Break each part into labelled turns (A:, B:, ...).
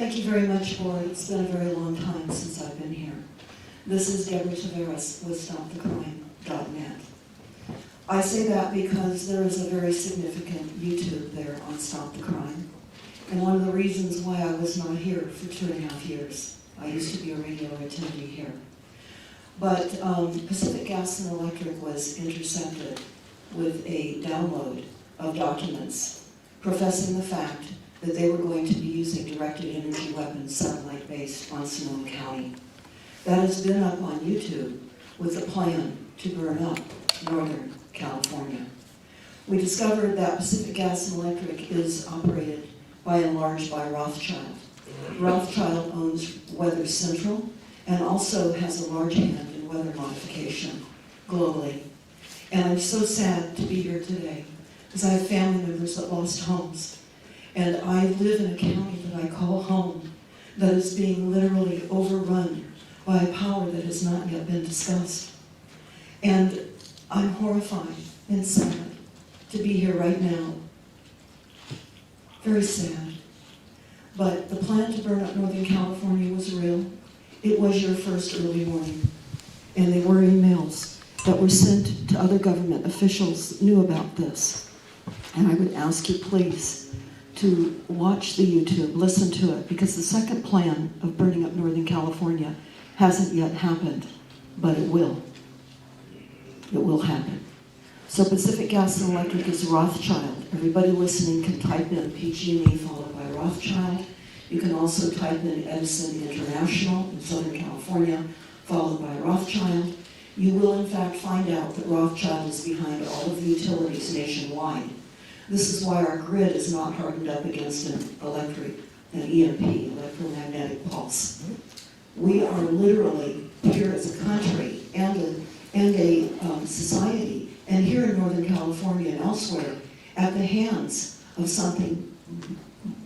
A: Thank you very much, Board. It's been a very long time since I've been here. This is Deborah Taveras with StopTheCrime.net. I say that because there is a very significant YouTube there on Stop the Crime. And one of the reasons why I was not here for 2.5 years. I used to be a regular attendee here. But Pacific Gas and Electric was intercepted with a download of documents professing the fact that they were going to be using directed energy weapons satellite-based on Sonoma County. That has been up on YouTube with a plan to burn up Northern California. We discovered that Pacific Gas and Electric is operated by and large by Rothschild. Rothschild owns Weather Central and also has a large hand in weather modification globally. And I'm so sad to be here today because I have family members that lost homes. And I live in a county that I call home that is being literally overrun by a power that has not yet been discussed. And I'm horrified and sad to be here right now. Very sad. But the plan to burn up Northern California was real. It was your first early warning. And they were emails that were sent to other government officials knew about this. And I would ask you, please, to watch the YouTube, listen to it, because the second plan of burning up Northern California hasn't yet happened, but it will. It will happen. So Pacific Gas and Electric is Rothschild. Everybody listening can type in PG&E followed by Rothschild. You can also type in Edison International in Southern California followed by Rothschild. You will in fact find out that Rothschild is behind all of the utilities nationwide. This is why our grid is not hardened up against an EMP, electromagnetic pulse. We are literally here as a country and a society, and here in Northern California and elsewhere, at the hands of something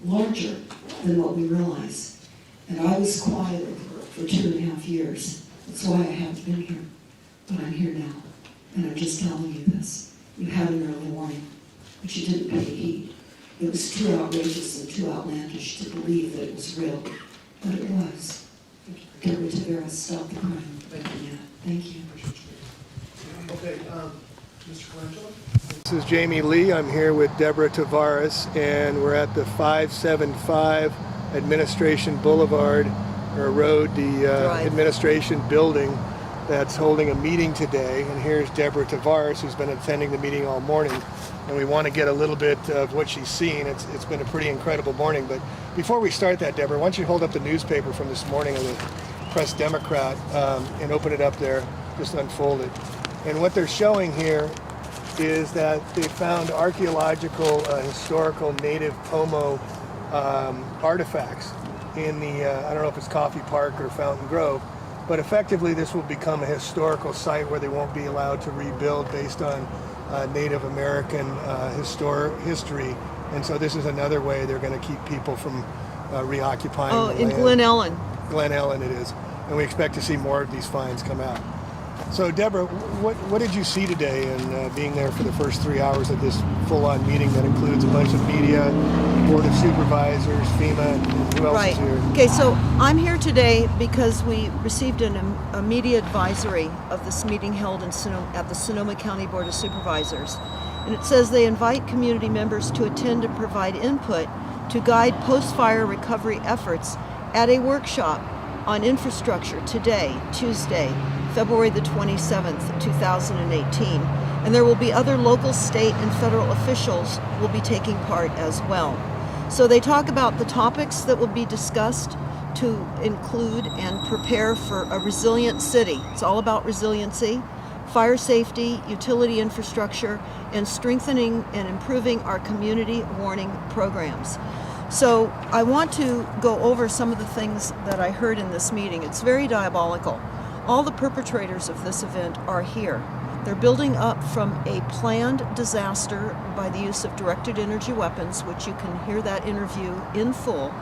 A: larger than what we realize. And I was quieted for 2.5 years. That's why I haven't been here. But I'm here now, and I'm just telling you this. You had an early warning, but you didn't pay heed. It was too outrageous and too outlandish to believe that it was real, but it was. Deborah Taveras, Stop the Crime. Thank you.
B: Okay, Mr. Colangelo? This is Jamie Lee. I'm here with Deborah Taveras, and we're at the 575 Administration Boulevard, or Road, the administration building that's holding a meeting today. And here's Deborah Taveras, who's been attending the meeting all morning. And we want to get a little bit of what she's seen. It's been a pretty incredible morning. But before we start that, Deborah, why don't you hold up the newspaper from this morning of the Press Democrat and open it up there, just unfold it. And what they're showing here is that they found archaeological, historical native Pomo artifacts in the, I don't know if it's Coffee Park or Fountain Grove, but effectively this will become a historical site where they won't be allowed to rebuild based on Native American history. And so this is another way they're going to keep people from reoccupying the land.
C: In Glen Ellen.
B: Glen Ellen it is. And we expect to see more of these finds come out. So Deborah, what did you see today in being there for the first 3 hours of this full-on meeting that includes a bunch of media, Board of Supervisors, FEMA, and who else is here?
C: Okay, so I'm here today because we received a media advisory of this meeting held at the Sonoma County Board of Supervisors. And it says they invite community members to attend and provide input to guide post-fire recovery efforts at a workshop on infrastructure today, Tuesday, February the 27th, 2018. And there will be other local, state, and federal officials will be taking part as well. So they talk about the topics that will be discussed to include and prepare for a resilient city. It's all about resiliency, fire safety, utility infrastructure, and strengthening and improving our community warning programs. So I want to go over some of the things that I heard in this meeting. It's very diabolical. All the perpetrators of this event are here. They're building up from a planned disaster by the use of directed energy weapons, which you can hear that interview in full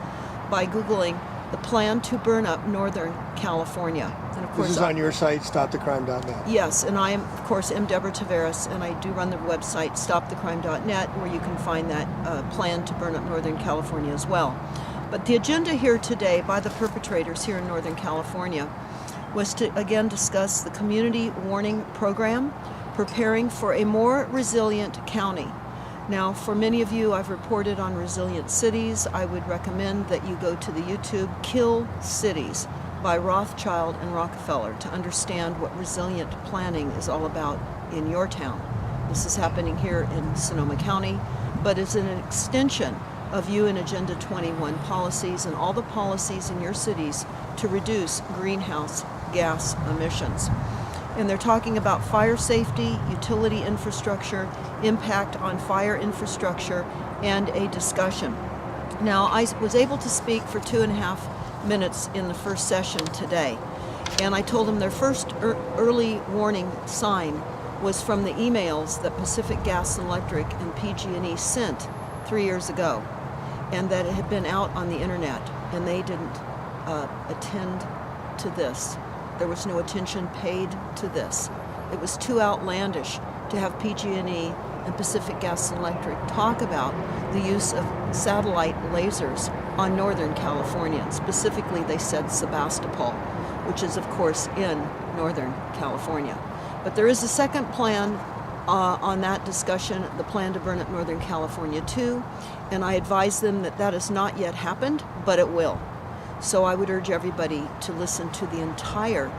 C: by Googling the plan to burn up Northern California. And of course,
B: this is on your site, StopTheCrime.net.
C: Yes, and I am, of course, Deborah Taveras, and I do run the website StopTheCrime.net, where you can find that plan to burn up Northern California as well. But the agenda here today by the perpetrators here in Northern California was to again discuss the community warning program, preparing for a more resilient county. Now, for many of you, I've reported on resilient cities. I would recommend that you go to the YouTube Kill Cities by Rothschild and Rockefeller to understand what resilient planning is all about in your town. This is happening here in Sonoma County, but it's an extension of UN Agenda 21 policies and all the policies in your cities to reduce greenhouse gas emissions. And they're talking about fire safety, utility infrastructure, impact on fire infrastructure, and a discussion. Now, I was able to speak for 2.5 minutes in the first session today, and I told them their first early warning sign was from the emails that Pacific Gas and Electric and PG&E sent 3 years ago, and that it had been out on the internet, and they didn't attend to this. There was no attention paid to this. It was too outlandish to have PG&E and Pacific Gas and Electric talk about the use of satellite lasers on Northern California. And specifically, they said Sebastopol, which is, of course, in Northern California. But there is a second plan on that discussion, the plan to burn up Northern California too, and I advise them that that has not yet happened, but it will. So I would urge everybody to listen to the entire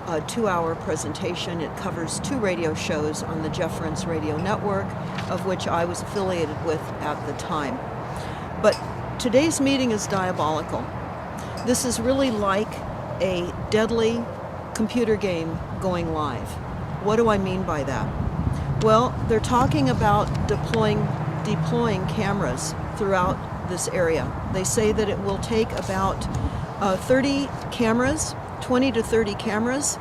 C: 2-hour presentation. It covers 2 radio shows on the Jefference Radio Network, of which I was affiliated with at the time. But today's meeting is diabolical. This is really like a deadly computer game going live. What do I mean by that? Well, they're talking about deploying cameras throughout this area. They say that it will take about 30 cameras, 20 to 30 cameras.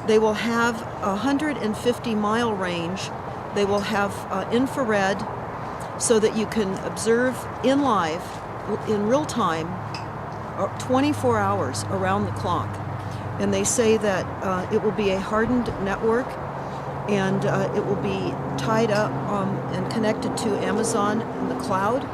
C: They will have a 150-mile range. They will have infrared so that you can observe in real time, 24 hours around the clock. And they say that it will be a hardened network, and it will be tied up and connected to Amazon in the cloud.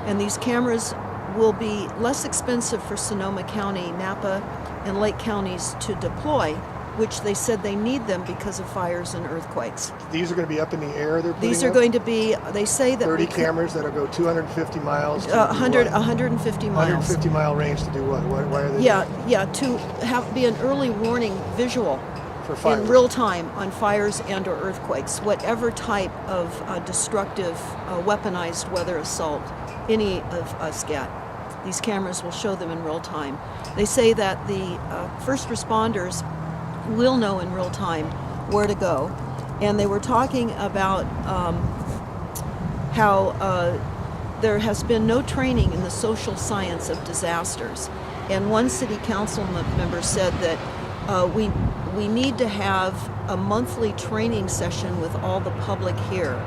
C: And these cameras will be less expensive for Sonoma County, Napa, and Lake counties to deploy, which they said they need them because of fires and earthquakes.
B: These are going to be up in the air, they're putting
C: These are
B: up?
C: going to be, they say that
B: 30 cameras that'll go 250 miles to
C: 150 miles.
B: 150-mile range to do what? Why are they
C: to be an early warning visual
B: for fires?
C: in real time on fires and or earthquakes, whatever type of destructive, weaponized weather assault any of us get. These cameras will show them in real time. They say that the first responders will know in real time where to go. And they were talking about how there has been no training in the social science of disasters. And one city council member said that we need to have a monthly training session with all the public here,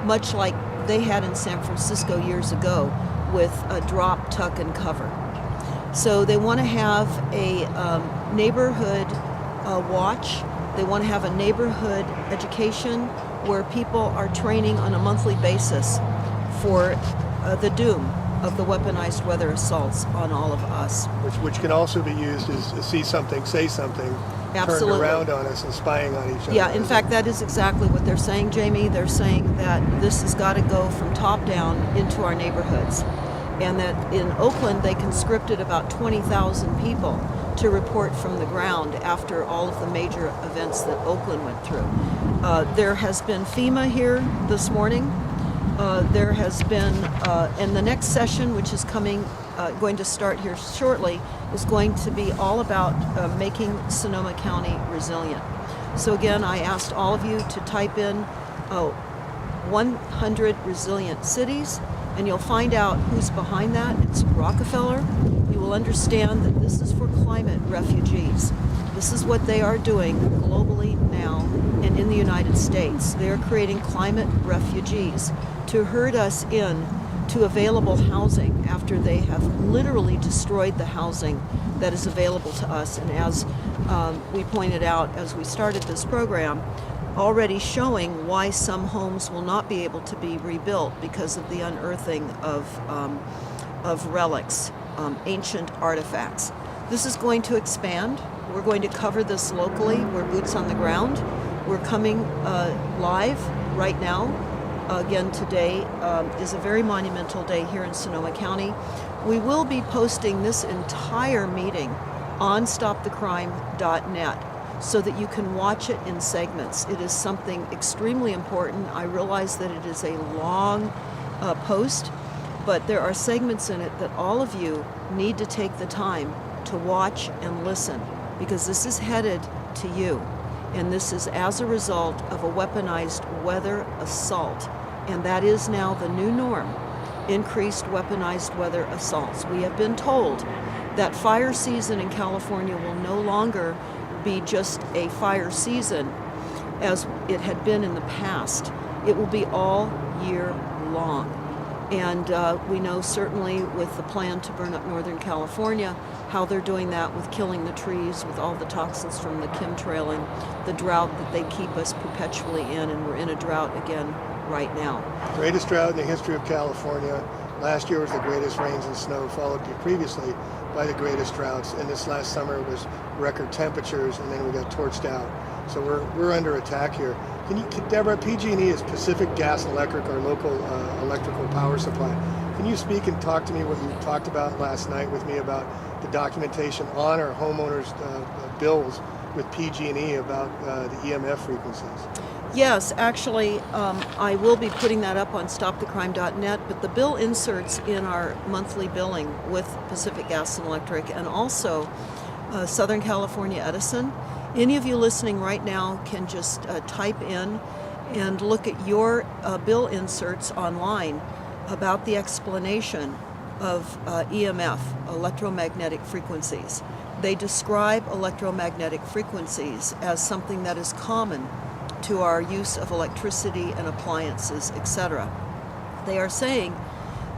C: much like they had in San Francisco years ago with a drop, tuck, and cover. So they want to have a neighborhood watch. They want to have a neighborhood education where people are training on a monthly basis for the doom of the weaponized weather assaults on all of us.
B: Which can also be used as see something, say something,
C: Absolutely.
B: turned around on us and spying on each other.
C: Yeah, in fact, that is exactly what they're saying, Jamie. They're saying that this has got to go from top down into our neighborhoods. And that in Oakland, they conscripted about 20,000 people to report from the ground after all of the major events that Oakland went through. There has been FEMA here this morning. There has been, and the next session, which is going to start here shortly, is going to be all about making Sonoma County resilient. So again, I asked all of you to type in 100 resilient cities, and you'll find out who's behind that. It's Rockefeller. You will understand that this is for climate refugees. This is what they are doing globally now and in the United States. They are creating climate refugees to herd us in to available housing after they have literally destroyed the housing that is available to us. And as we pointed out as we started this program, already showing why some homes will not be able to be rebuilt because of the unearthing of relics ancient artifacts. This is going to expand. We're going to cover this locally. We're boots on the ground. We're coming live right now. Again, today is a very monumental day here in Sonoma County. We will be posting this entire meeting on stopthecrime.net so that you can watch it in segments. It is something extremely important. I realize that it is a long post, but there are segments in it that all of you need to take the time to watch and listen, because this is headed to you. And this is as a result of a weaponized weather assault. And that is now the new norm, increased weaponized weather assaults. We have been told that fire season in California will no longer be just a fire season as it had been in the past. It will be all year long. And we know certainly with the plan to burn up Northern California, how they're doing that with killing the trees, with all the toxins from the chemtrailing, the drought that they keep us perpetually in, and we're in a drought again right now.
B: Greatest drought in the history of California. Last year was the greatest rains and snow, followed previously by the greatest droughts. And this last summer was record temperatures, and then we got torched out. So we're under attack here. Deborah, PG&E is Pacific Gas and Electric, our local electrical power supply. Can you speak and talk to me what you talked about last night with me about the documentation on our homeowners' bills with PG&E about the EMF frequencies?
C: Yes, actually, I will be putting that up on stopthecrime.net, but the bill inserts in our monthly billing with Pacific Gas and Electric and also Southern California Edison. Any of you listening right now can just type in and look at your bill inserts online about the explanation of EMF, electromagnetic frequencies. They describe electromagnetic frequencies as something that is common to our use of electricity and appliances, etc. They are saying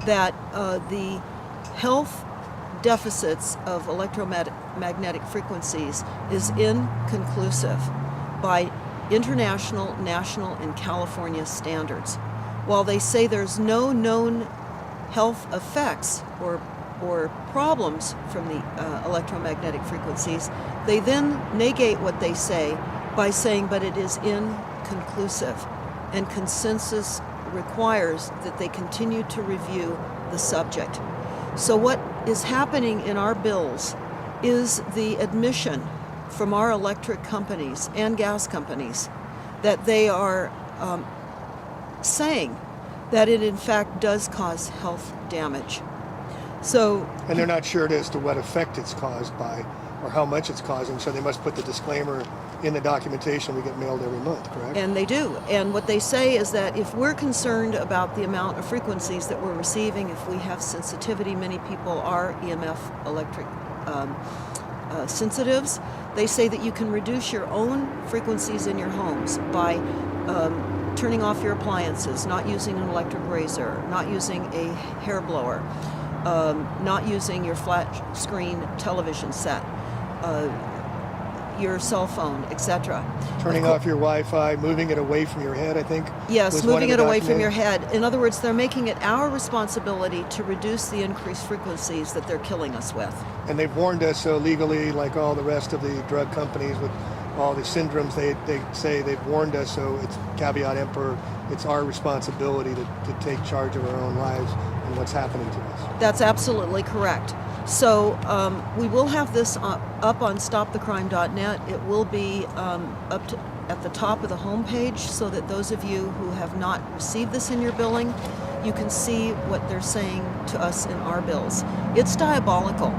C: that the health deficits of electromagnetic frequencies is inconclusive by international, national, and California standards. While they say there's no known health effects or problems from the electromagnetic frequencies, they then negate what they say by saying, but it is inconclusive, and consensus requires that they continue to review the subject. So what is happening in our bills is the admission from our electric companies and gas companies that they are saying that it in fact does cause health damage.
B: And they're not sure as to what effect it's caused by or how much it's causing, so they must put the disclaimer in the documentation we get mailed every month, correct?
C: And they do. And what they say is that if we're concerned about the amount of frequencies that we're receiving, if we have sensitivity, many people are EMF electric sensitives, they say that you can reduce your own frequencies in your homes by turning off your appliances, not using an electric razor, not using a hair blower, not using your flat screen television set, your cell phone, etc.
B: Turning off your Wi-Fi, moving it away from your head, I think.
C: Yes, moving it away from your head. In other words, they're making it our responsibility to reduce the increased frequencies that they're killing us with.
B: And they've warned us, so legally, like all the rest of the drug companies with all the syndromes, they say they've warned us, so it's caveat emptor, it's our responsibility to take charge of our own lives and what's happening to us.
C: That's absolutely correct. So we will have this up on stopthecrime.net. It will be at the top of the homepage so that those of you who have not received this in your billing, you can see what they're saying to us in our bills. It's diabolical.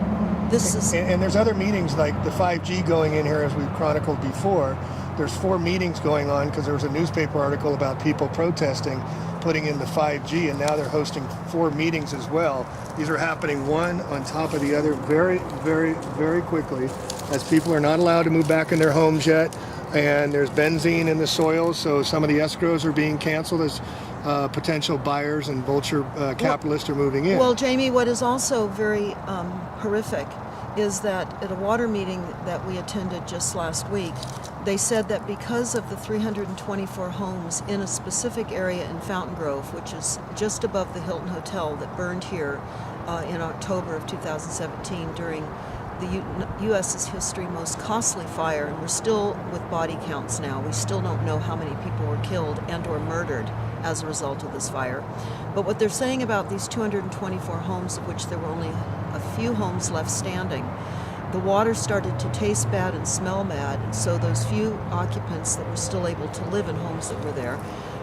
B: And there's other meetings like the 5G going in here, as we've chronicled before. There's 4 meetings going on because there was a newspaper article about people protesting putting in the 5G, and now they're hosting 4 meetings as well. These are happening one on top of the other very, very, very quickly as people are not allowed to move back in their homes yet, and there's benzene in the soil, so some of the escrows are being canceled as potential buyers and vulture capitalists are moving in.
C: Well, Jamie, what is also very horrific is that at a water meeting that we attended just last week, they said that because of the 324 homes in a specific area in Fountain Grove, which is just above the Hilton Hotel that burned here in October of 2017 during the U.S.'s history most costly fire, and we're still with body counts now. We still don't know how many people were killed and or murdered as a result of this fire. But what they're saying about these 224 homes, of which there were only a few homes left standing, the water started to taste bad and smell bad, and so those few occupants that were still able to live in homes that were there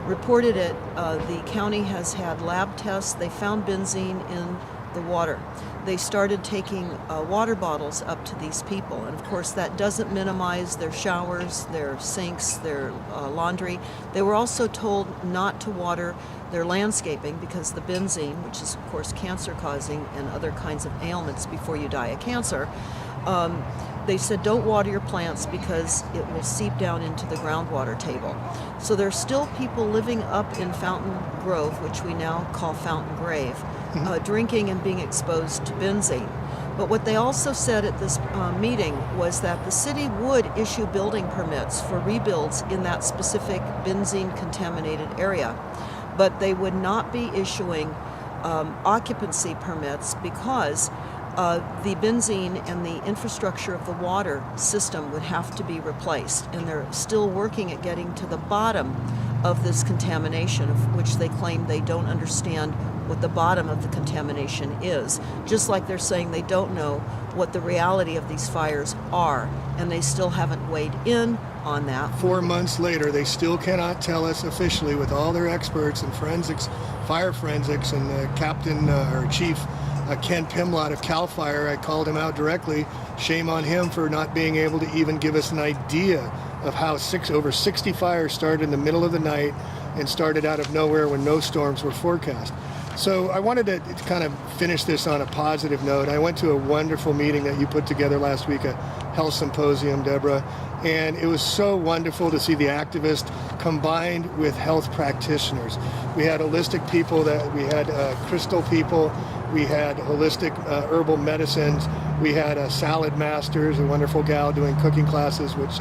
C: reported it. The county has had lab tests. They found benzene in the water. They started taking water bottles up to these people, and of course that doesn't minimize their showers, their sinks, their laundry. They were also told not to water their landscaping because the benzene, which is of course cancer causing and other kinds of ailments before you die of cancer, they said don't water your plants because it will seep down into the groundwater table. So there's still people living up in Fountain Grove, which we now call Fountain Grave, drinking and being exposed to benzene. But what they also said at this meeting was that the city would issue building permits for rebuilds in that specific benzene contaminated area, but they would not be issuing occupancy permits because the benzene and the infrastructure of the water system would have to be replaced, and they're still working at getting to the bottom of this contamination, of which they claim they don't understand what the bottom of the contamination is, just like they're saying they don't know what the reality of these fires are, and they still haven't weighed in on that.
B: 4 months later, they still cannot tell us officially, with all their experts and forensics, fire forensics, and Captain or Chief Ken Pimlott of CAL FIRE, I called him out directly. Shame on him for not being able to even give us an idea of how over 60 fires started in the middle of the night and started out of nowhere when no storms were forecast. So I wanted to kind of finish this on a positive note. I went to a wonderful meeting that you put together last week, a health symposium, Deborah, and it was so wonderful to see the activists combined with health practitioners. We had holistic people, we had crystal people, we had holistic herbal medicines, we had salad masters, a wonderful gal doing cooking classes, which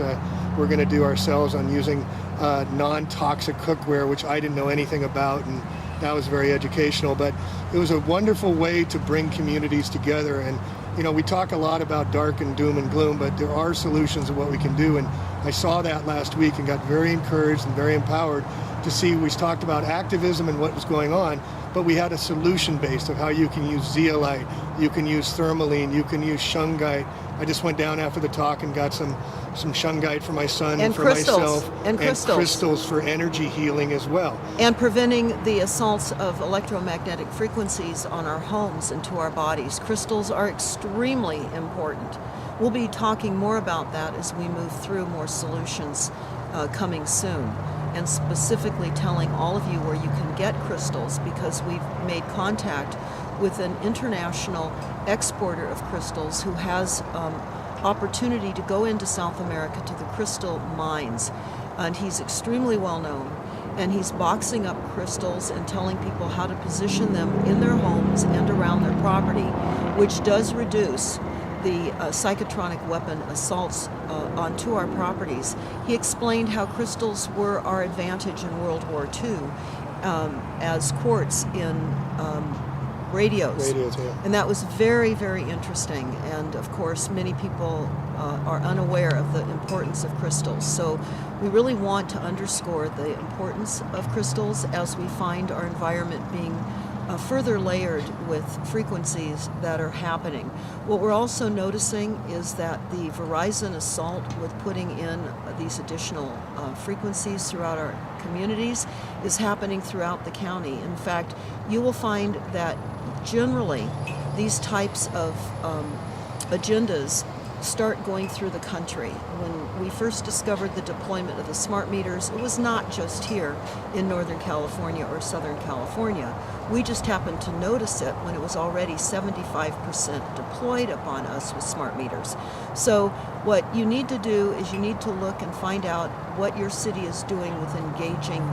B: we're going to do ourselves on using non-toxic cookware, which I didn't know anything about, and that was very educational. But it was a wonderful way to bring communities together. And you know, we talk a lot about dark and doom and gloom, but there are solutions of what we can do. And I saw that last week and got very encouraged and very empowered to see. We talked about activism and what was going on, but we had a solution based of how you can use zeolite, you can use thermaline, you can use shungite. I just went down after the talk and got some shungite for my son and for myself,
C: and
B: crystals for energy healing as well.
C: And preventing the assaults of electromagnetic frequencies on our homes and to our bodies. Crystals are extremely important. We'll be talking more about that as we move through more solutions coming soon, and specifically telling all of you where you can get crystals, because we've made contact with an international exporter of crystals who has opportunity to go into South America to the crystal mines, and he's extremely well known, and he's boxing up crystals and telling people how to position them in their homes and around their property, which does reduce the psychotronic weapon assaults onto our properties. He explained how crystals were our advantage in World War II as quartz in radios,
B: yeah.
C: And that was very, very interesting. And of course, many people are unaware of the importance of crystals. So we really want to underscore the importance of crystals as we find our environment being further layered with frequencies that are happening. What we're also noticing is that the Verizon assault with putting in these additional frequencies throughout our communities is happening throughout the county. In fact, you will find that generally these types of agendas start going through the country. When we first discovered the deployment of the smart meters, it was not just here in Northern California or Southern California. We just happened to notice it when it was already 75% deployed upon us with smart meters. So what you need to do is you need to look and find out what your city is doing with engaging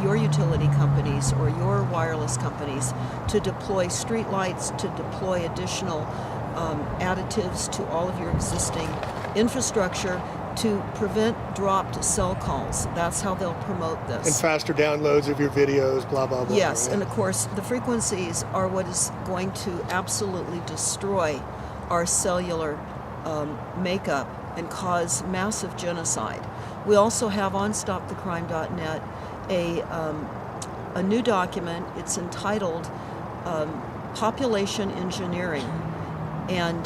C: your utility companies or your wireless companies to deploy streetlights, to deploy additional additives to all of your existing infrastructure, to prevent dropped cell calls. That's how they'll promote
B: And
C: this.
B: faster downloads of your videos, blah, blah, blah.
C: Yes,
B: right?
C: and of course, the frequencies are what is going to absolutely destroy our cellular makeup and cause massive genocide. We also have on StopTheCrime.net a new document. It's entitled Population Engineering and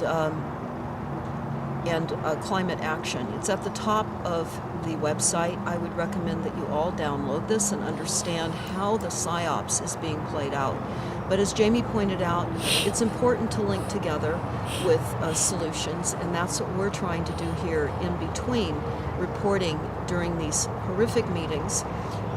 C: Climate Action. It's at the top of the website. I would recommend that you all download this and understand how the PSYOPs is being played out. But as Jamie pointed out, it's important to link together with solutions, and that's what we're trying to do here in between reporting during these horrific meetings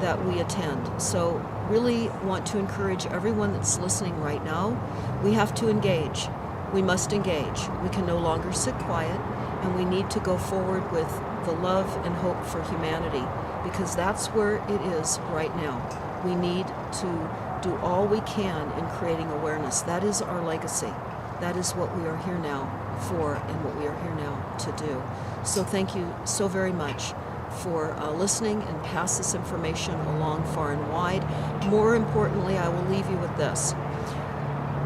C: that we attend. So really want to encourage everyone that's listening right now, we have to engage. We must engage. We can no longer sit quiet, and we need to go forward with the love and hope for humanity, because that's where it is right now. We need to do all we can in creating awareness. That is our legacy. That is what we are here now for and what we are here now to do. So thank you so very much for listening, and pass this information along far and wide. More importantly, I will leave you with this.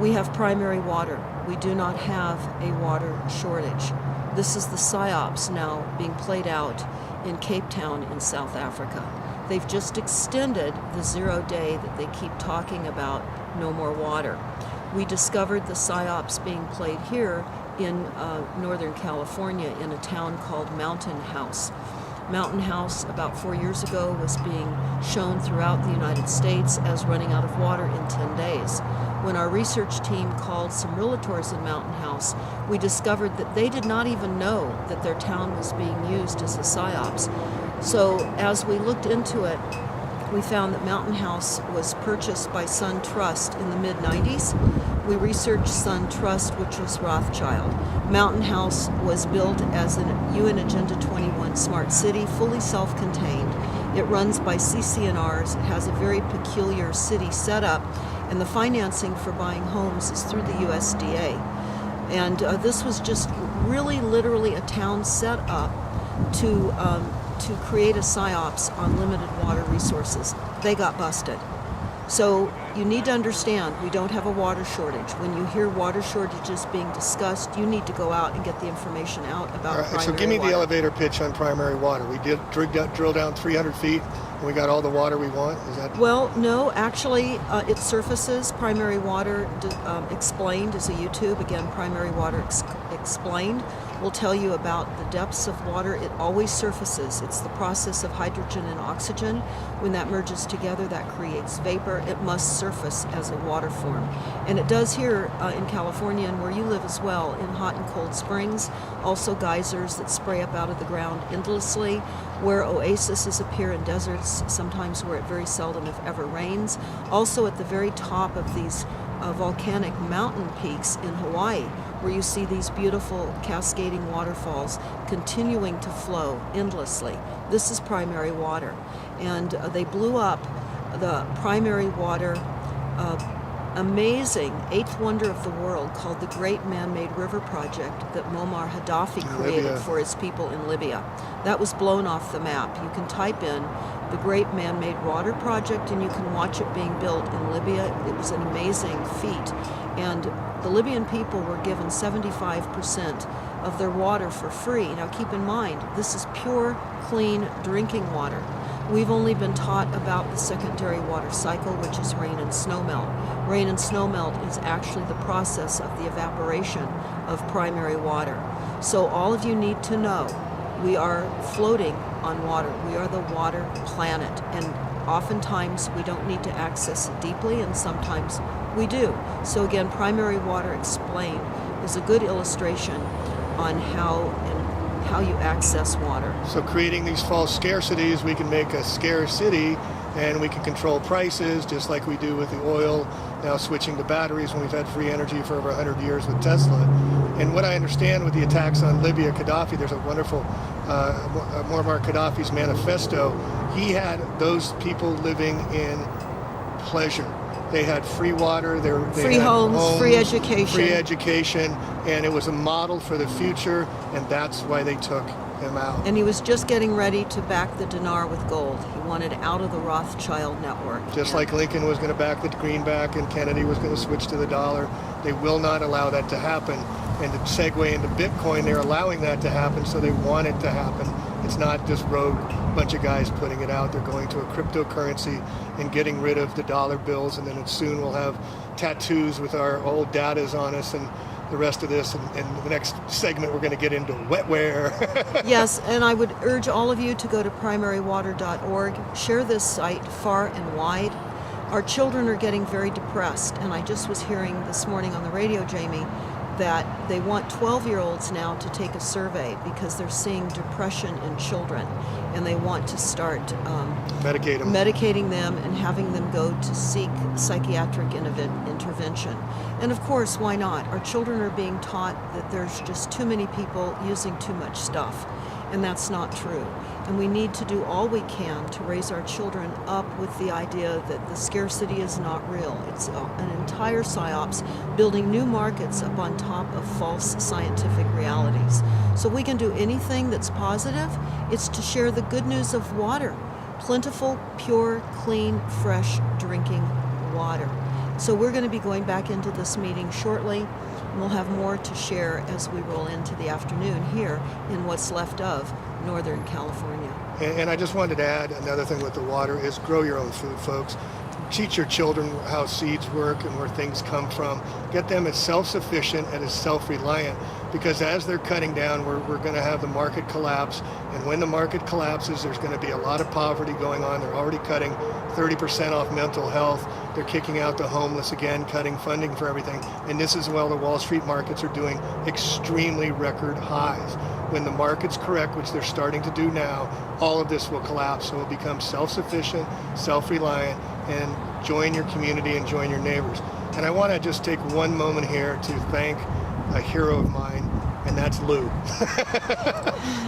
C: We have primary water. We do not have a water shortage. This is the PSYOPs now being played out in Cape Town in South Africa. They've just extended the 0 day that they keep talking about, no more water. We discovered the PSYOPs being played here in Northern California in a town called Mountain House. Mountain House, about 4 years ago, was being shown throughout the United States as running out of water in 10 days. When our research team called some realtors in Mountain House, we discovered that they did not even know that their town was being used as a PSYOPs. So as we looked into it, we found that Mountain House was purchased by Sun Trust in the mid-90s. We researched Sun Trust, which was Rothschild. Mountain House was built as an UN Agenda 21 smart city, fully self-contained. It runs by CCNRs. It has a very peculiar city setup, and the financing for buying homes is through the USDA. And this was just really literally a town set up to create a PSYOPs on limited water resources. They got busted. So you need to understand, we don't have a water shortage. When you hear water shortages being discussed, you need to go out and get the information out about
B: All right,
C: primary
B: so give me
C: water.
B: the elevator pitch on primary water. We did drill down 300 feet, and we got all the water we want. Is that?
C: Well, no, actually, it surfaces. Primary Water Explained is a YouTube. Again, Primary Water Explained will tell you about the depths of water. It always surfaces. It's the process of hydrogen and oxygen. When that merges together, that creates vapor. It must surface as a water form. And it does here in California, and where you live as well, in hot and cold springs. Also geysers that spray up out of the ground endlessly, where oases appear in deserts, sometimes where it very seldom, if ever, rains. Also at the very top of these volcanic mountain peaks in Hawaii, where you see these beautiful cascading waterfalls continuing to flow endlessly. This is primary water. And they blew up the primary water amazing eighth wonder of the world called the Great Man-Made River Project that Muammar Gaddafi created
B: Libya.
C: for his people in Libya. That was blown off the map. You can type in the Great Man-Made Water Project and you can watch it being built in Libya. It was an amazing feat. And the Libyan people were given 75% of their water for free. Now keep in mind, this is pure, clean drinking water. We've only been taught about the secondary water cycle, which is rain and snowmelt. Rain and snowmelt is actually the process of the evaporation of primary water. So all of you need to know, we are floating on water. We are the water planet. And oftentimes we don't need to access it deeply, and sometimes we do. So again, Primary Water Explained is a good illustration on how you access water.
B: So creating these false scarcities, we can make a scarcity, and we can control prices just like we do with the oil, now switching to batteries when we've had free energy for over 100 years with Tesla. And what I understand with the attacks on Libya, Gaddafi, there's a wonderful Muammar Gaddafi's manifesto. He had those people living in pleasure. They had free water, they
C: Free
B: had
C: homes, free education.
B: And it was a model for the future, and that's why they took him out.
C: And he was just getting ready to back the dinar with gold. He wanted out of the Rothschild network.
B: Just like Lincoln was going to back the greenback and Kennedy was going to switch to the dollar. They will not allow that to happen. And to segue into Bitcoin, they're allowing that to happen, so they want it to happen. It's not just rogue bunch of guys putting it out. They're going to a cryptocurrency and getting rid of the dollar bills, and then soon we'll have tattoos with our old datas on us and the rest of this. And the next segment, we're going to get into wetware.
C: Yes, and I would urge all of you to go to primarywater.org. Share this site far and wide. Our children are getting very depressed, and I just was hearing this morning on the radio, Jamie, that they want 12-year-olds now to take a survey because they're seeing depression in children, and they want to start medicating them and having them go to seek psychiatric intervention. And of course, why not? Our children are being taught that there's just too many people using too much stuff, and that's not true. And we need to do all we can to raise our children up with the idea that the scarcity is not real. It's an entire psyops, building new markets up on top of false scientific realities. So we can do anything that's positive. It's to share the good news of water, plentiful, pure, clean, fresh drinking water. So we're going to be going back into this meeting shortly, and we'll have more to share as we roll into the afternoon here in what's left of Northern California.
B: And I just wanted to add another thing with the water is grow your own food, folks. Teach your children how seeds work and where things come from. Get them as self-sufficient and as self-reliant, because as they're cutting down, we're going to have the market collapse. And when the market collapses, there's going to be a lot of poverty going on. They're already cutting 30% off mental health. They're kicking out the homeless again, cutting funding for everything. And this is while the Wall Street markets are doing extremely record highs. When the market's correct, which they're starting to do now, all of this will collapse. So we'll become self-sufficient, self-reliant, and join your community and join your neighbors. And I want to just take one moment here to thank a hero of mine, and that's Lou.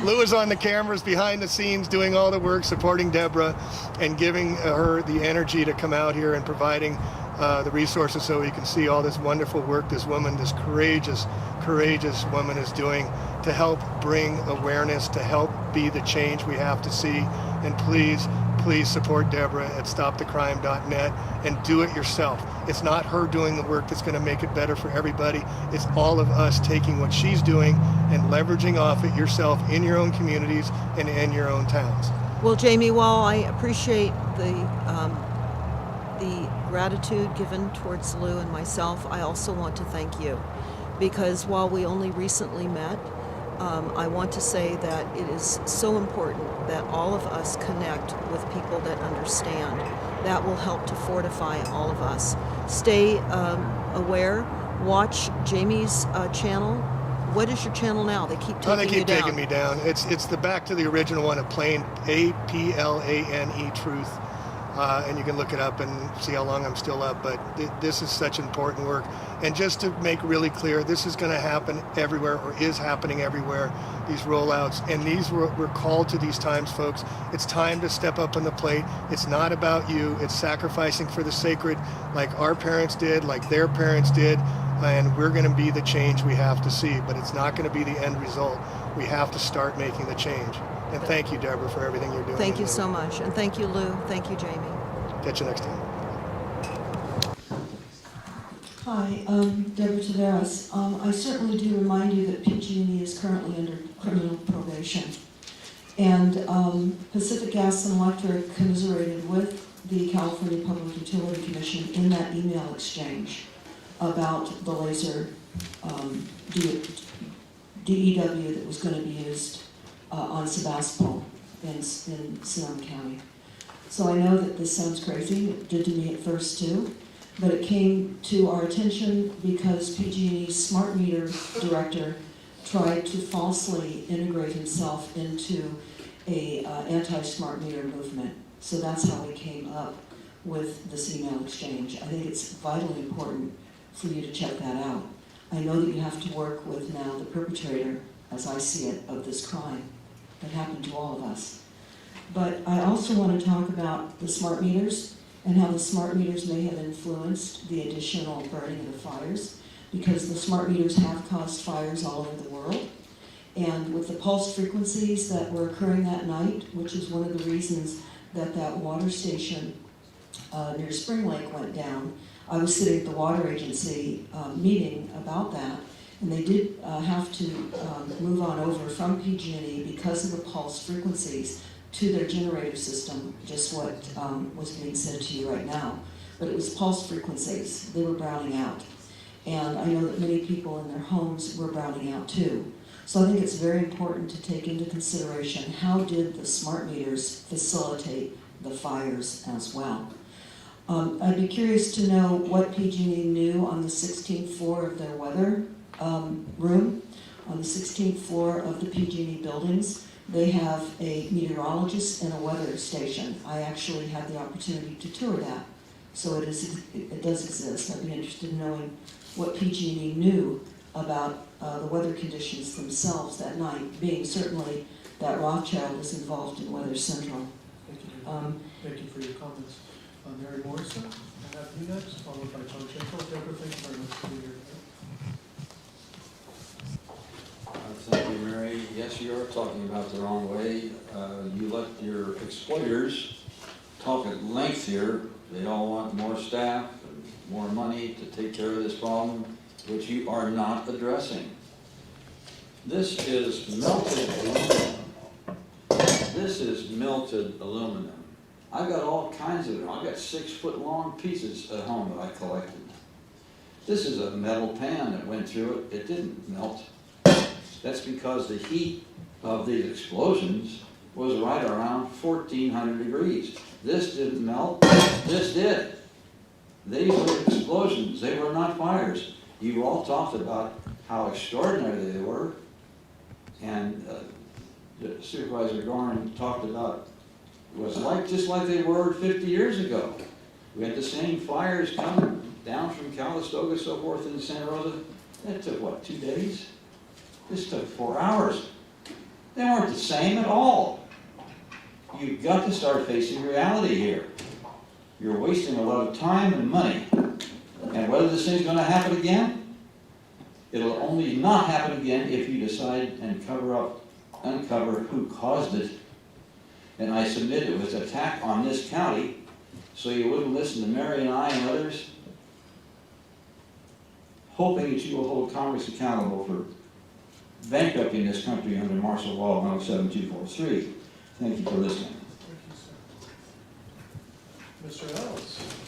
B: Lou is on the cameras behind the scenes doing all the work, supporting Deborah and giving her the energy to come out here and providing the resources so you can see all this wonderful work this woman, this courageous woman is doing to help bring awareness, to help be the change we have to see. And please support Deborah at stopthecrime.net and do it yourself. It's not her doing the work that's going to make it better for everybody. It's all of us taking what she's doing and leveraging off it yourself in your own communities and in your own towns.
C: Well, Jamie, while I appreciate the gratitude given towards Lou and myself, I also want to thank you, because while we only recently met, I want to say that it is so important that all of us connect with people that understand. That will help to fortify all of us. Stay aware. Watch Jamie's channel. What is your channel now? They keep taking
B: me down. It's the back to the original one of Plain, APLANE Truth. And you can look it up and see how long I'm still up, but this is such important work. And just to make really clear, this is going to happen everywhere, or is happening everywhere, these rollouts. And we're called to these times, folks. It's time to step up on the plate. It's not about you. It's sacrificing for the sacred, like our parents did, like their parents did. And we're going to be the change we have to see, but it's not going to be the end result. We have to start making the change. And thank you, Deborah, for everything you're doing.
C: Thank you so much. And thank you, Lou. Thank you, Jamie.
B: Catch you next time.
A: Hi, Deborah Taveras. I certainly do remind you that PG&E is currently under criminal probation. And Pacific Gas and Electric commiserated with the California Public Utility Commission in that email exchange about the laser DEW that was going to be used on Sebastopol in Sonoma County. So I know that this sounds crazy. It did to me at first too, but it came to our attention because PG&E's smart meter director tried to falsely integrate himself into a anti-smart meter movement. So that's how we came up with this email exchange. I think it's vitally important for you to check that out. I know that you have to work with now the perpetrator, as I see it, of this crime that happened to all of us. But I also want to talk about the smart meters and how the smart meters may have influenced the additional burning of the fires, because the smart meters have caused fires all over the world. And with the pulse frequencies that were occurring that night, which is one of the reasons that that water station near Spring Lake went down, I was sitting at the water agency meeting about that, and they did have to move on over from PG&E because of the pulse frequencies to their generator system, just what was being said to you right now. But it was pulse frequencies. They were browning out. And I know that many people in their homes were browning out too. So I think it's very important to take into consideration how did the smart meters facilitate the fires as well. I'd be curious to know what PG&E knew on the 16th floor of their weather room. On the 16th floor of the PG&E buildings, they have a meteorologist and a weather station. I actually had the opportunity to tour that, so it does exist. I'd be interested in knowing what PG&E knew about the weather conditions themselves that night, being certainly that Rothschild was involved in Weather Central.
B: Thank you. Thank you for your comments. Mary Morrison, I have you next, followed by Tom Schenkel. Deborah, thank you very much for being here.
D: Thank you, Mary. Yes, you are talking about the wrong way. You let your exploiters talk at length here. They all want more staff and more money to take care of this problem, which you are not addressing. This is melted aluminum. This is melted aluminum. I've got all kinds of them. I've got 6-foot-long pieces at home that I collected. This is a metal pan that went through it. It didn't melt. That's because the heat of these explosions was right around 1,400 degrees. This didn't melt. This did. These were explosions. They were not fires. You all talked about how extraordinary they were. And Supervisor Gorman talked about it was just like they were 50 years ago. We had the same fires coming down from Calistoga, so forth, in Santa Rosa. That took, what, 2 days? This took 4 hours. They weren't the same at all. You've got to start facing reality here. You're wasting a lot of time and money. And whether this thing's going to happen again, it'll only not happen again if you decide and uncover who caused it. And I submit it was an attack on this county, so you wouldn't listen to Mary and I and others, hoping that you will hold Congress accountable for bankrupting this country under martial law 107243. Thank you for listening.
B: Thank you, sir. Mr. Ellis.